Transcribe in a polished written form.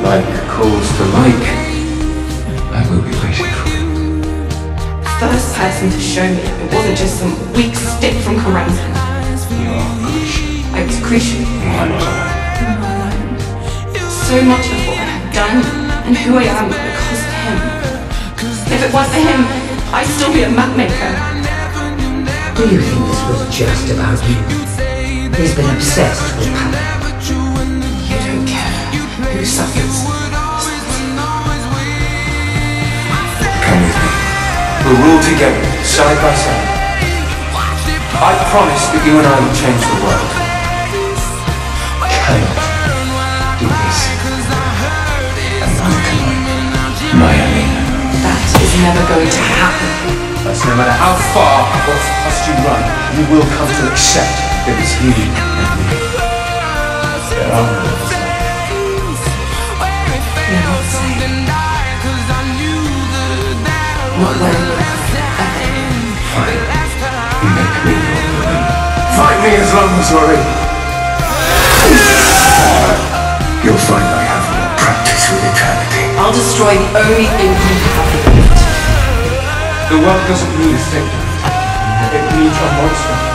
Like calls to like. I will be waiting for you. First person to show me it wasn't just some weak stick from Karenton. You are Cretan. I was Cretan. Why not alone? So much of what I have done and who I am because of him. If it weren't for him, I'd still be a mapmaker. Do you think this was just about you? He's been obsessed with power. You don't care who suffers. Come with me. We'll rule together, side by side. I promise that you and I will change the world. Cannot do this. And neither can I. My Alina. That is never going to happen. That's no matter how far or fast you run, you will come to accept that it's you and me. There are no others. You're not the same. Not where you are. Fine. Make me your woman. Fight me as long as you're in. You'll find I have more practice with eternity. I'll destroy the only thing you have left. The world doesn't need a thing. It needs a monster.